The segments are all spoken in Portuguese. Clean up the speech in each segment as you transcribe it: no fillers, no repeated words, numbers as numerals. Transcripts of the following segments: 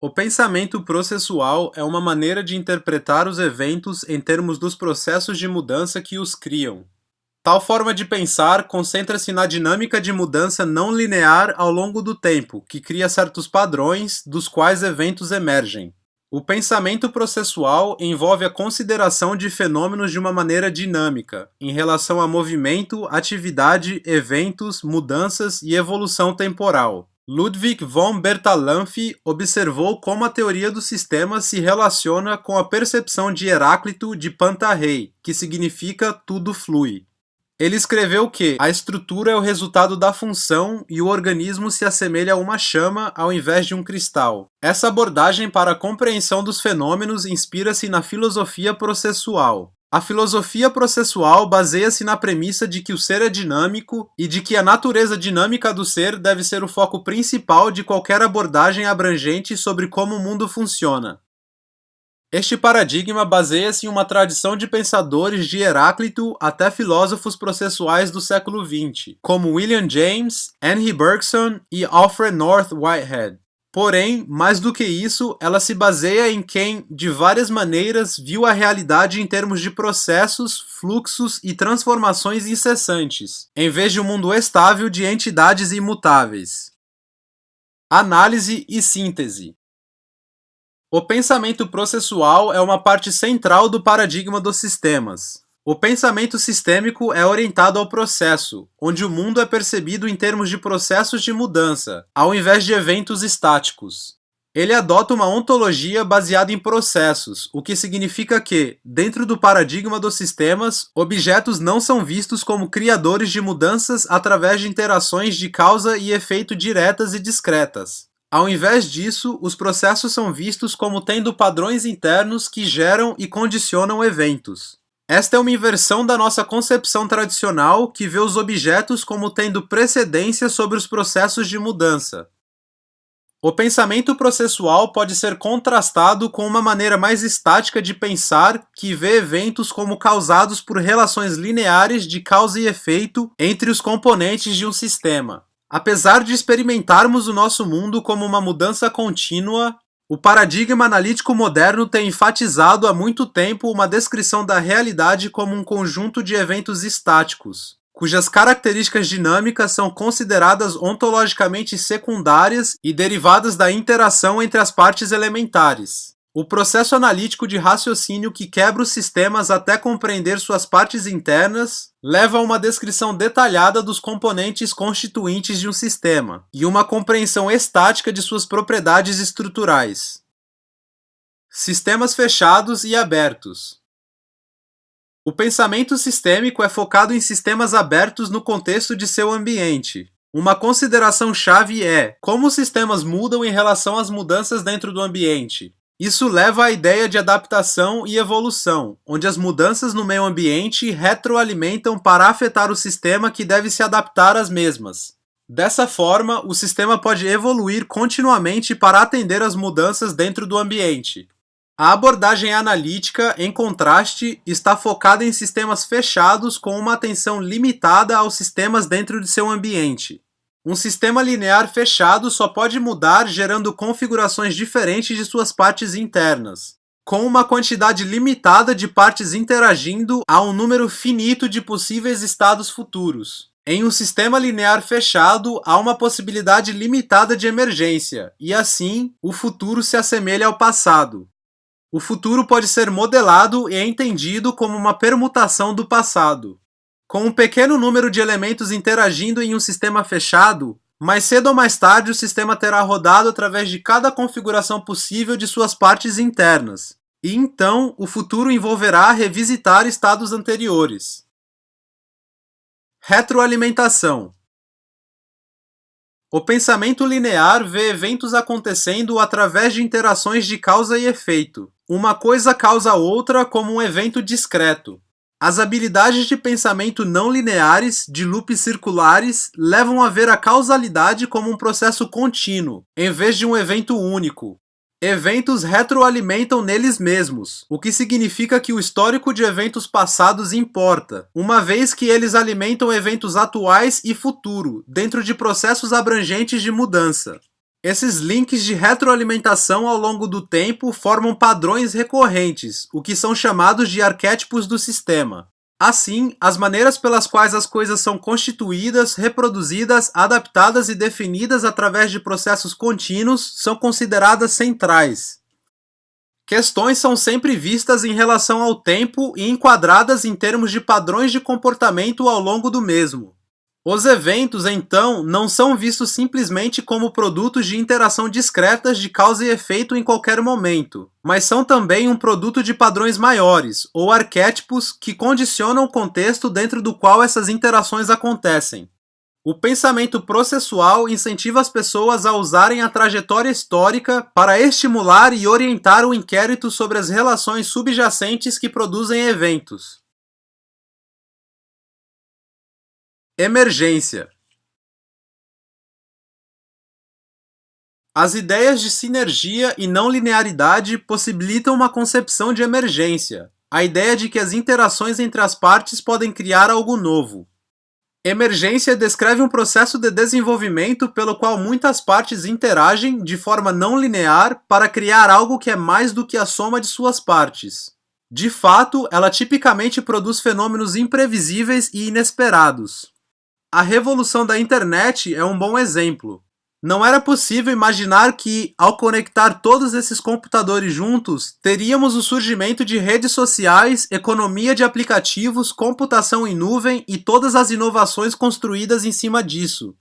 O pensamento processual é uma maneira de interpretar os eventos em termos dos processos de mudança que os criam. Tal forma de pensar concentra-se na dinâmica de mudança não linear ao longo do tempo, que cria certos padrões dos quais eventos emergem. O pensamento processual envolve a consideração de fenômenos de uma maneira dinâmica, em relação a movimento, atividade, eventos, mudanças e evolução temporal. Ludwig von Bertalanffy observou como a teoria do sistema se relaciona com a percepção de Heráclito de Pantarrei, que significa tudo flui. Ele escreveu que a estrutura é o resultado da função e o organismo se assemelha a uma chama ao invés de um cristal. Essa abordagem para a compreensão dos fenômenos inspira-se na filosofia processual. A filosofia processual baseia-se na premissa de que o ser é dinâmico e de que a natureza dinâmica do ser deve ser o foco principal de qualquer abordagem abrangente sobre como o mundo funciona. Este paradigma baseia-se em uma tradição de pensadores de Heráclito até filósofos processuais do século XX, como William James, Henry Bergson e Alfred North Whitehead. Porém, mais do que isso, ela se baseia em quem, de várias maneiras, viu a realidade em termos de processos, fluxos e transformações incessantes, em vez de um mundo estável de entidades imutáveis. Análise e síntese. O pensamento processual é uma parte central do paradigma dos sistemas. O pensamento sistêmico é orientado ao processo, onde o mundo é percebido em termos de processos de mudança, ao invés de eventos estáticos. Ele adota uma ontologia baseada em processos, o que significa que, dentro do paradigma dos sistemas, objetos não são vistos como criadores de mudanças através de interações de causa e efeito diretas e discretas. Ao invés disso, os processos são vistos como tendo padrões internos que geram e condicionam eventos. Esta é uma inversão da nossa concepção tradicional que vê os objetos como tendo precedência sobre os processos de mudança. O pensamento processual pode ser contrastado com uma maneira mais estática de pensar que vê eventos como causados por relações lineares de causa e efeito entre os componentes de um sistema. Apesar de experimentarmos o nosso mundo como uma mudança contínua, o paradigma analítico moderno tem enfatizado há muito tempo uma descrição da realidade como um conjunto de eventos estáticos, cujas características dinâmicas são consideradas ontologicamente secundárias e derivadas da interação entre as partes elementares. O processo analítico de raciocínio que quebra os sistemas até compreender suas partes internas leva a uma descrição detalhada dos componentes constituintes de um sistema e uma compreensão estática de suas propriedades estruturais. Sistemas fechados e abertos. O pensamento sistêmico é focado em sistemas abertos no contexto de seu ambiente. Uma consideração-chave é como os sistemas mudam em relação às mudanças dentro do ambiente. Isso leva à ideia de adaptação e evolução, onde as mudanças no meio ambiente retroalimentam para afetar o sistema que deve se adaptar às mesmas. Dessa forma, o sistema pode evoluir continuamente para atender às mudanças dentro do ambiente. A abordagem analítica, em contraste, está focada em sistemas fechados com uma atenção limitada aos sistemas dentro de seu ambiente. Um sistema linear fechado só pode mudar gerando configurações diferentes de suas partes internas, com uma quantidade limitada de partes interagindo a um número finito de possíveis estados futuros. Em um sistema linear fechado, há uma possibilidade limitada de emergência, e assim, o futuro se assemelha ao passado. O futuro pode ser modelado e entendido como uma permutação do passado. Com um pequeno número de elementos interagindo em um sistema fechado, mais cedo ou mais tarde o sistema terá rodado através de cada configuração possível de suas partes internas, e então o futuro envolverá revisitar estados anteriores. Retroalimentação. O pensamento linear vê eventos acontecendo através de interações de causa e efeito. Uma coisa causa outra como um evento discreto. As habilidades de pensamento não lineares, de loops circulares, levam a ver a causalidade como um processo contínuo, em vez de um evento único. Eventos retroalimentam neles mesmos, o que significa que o histórico de eventos passados importa, uma vez que eles alimentam eventos atuais e futuro, dentro de processos abrangentes de mudança. Esses links de retroalimentação ao longo do tempo formam padrões recorrentes, o que são chamados de arquétipos do sistema. Assim, as maneiras pelas quais as coisas são constituídas, reproduzidas, adaptadas e definidas através de processos contínuos são consideradas centrais. Questões são sempre vistas em relação ao tempo e enquadradas em termos de padrões de comportamento ao longo do mesmo. Os eventos, então, não são vistos simplesmente como produtos de interação discretas de causa e efeito em qualquer momento, mas são também um produto de padrões maiores, ou arquétipos, que condicionam o contexto dentro do qual essas interações acontecem. O pensamento processual incentiva as pessoas a usarem a trajetória histórica para estimular e orientar o inquérito sobre as relações subjacentes que produzem eventos. Emergência. As ideias de sinergia e não linearidade possibilitam uma concepção de emergência, a ideia de que as interações entre as partes podem criar algo novo. Emergência descreve um processo de desenvolvimento pelo qual muitas partes interagem de forma não linear para criar algo que é mais do que a soma de suas partes. De fato, ela tipicamente produz fenômenos imprevisíveis e inesperados. A revolução da internet é um bom exemplo. Não era possível imaginar que, ao conectar todos esses computadores juntos, teríamos o surgimento de redes sociais, economia de aplicativos, computação em nuvem e todas as inovações construídas em cima disso.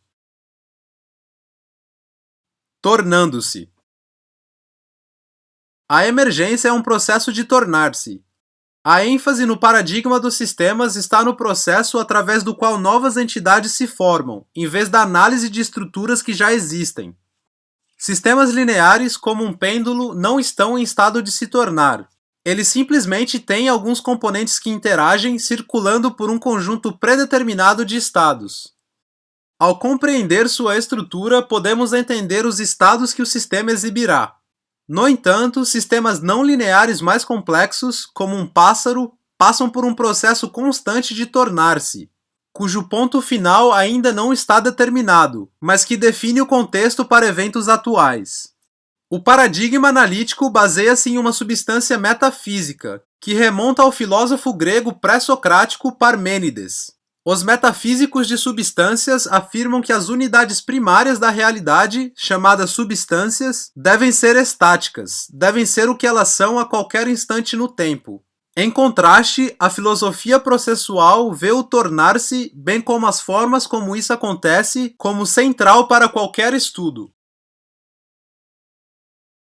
Tornando-se. A emergência é um processo de tornar-se. A ênfase no paradigma dos sistemas está no processo através do qual novas entidades se formam, em vez da análise de estruturas que já existem. Sistemas lineares, como um pêndulo, não estão em estado de se tornar. Eles simplesmente têm alguns componentes que interagem circulando por um conjunto predeterminado de estados. Ao compreender sua estrutura, podemos entender os estados que o sistema exibirá. No entanto, sistemas não lineares mais complexos, como um pássaro, passam por um processo constante de tornar-se, cujo ponto final ainda não está determinado, mas que define o contexto para eventos atuais. O paradigma analítico baseia-se em uma substância metafísica, que remonta ao filósofo grego pré-socrático Parmênides. Os metafísicos de substâncias afirmam que as unidades primárias da realidade, chamadas substâncias, devem ser estáticas, devem ser o que elas são a qualquer instante no tempo. Em contraste, a filosofia processual vê o tornar-se, bem como as formas como isso acontece, como central para qualquer estudo.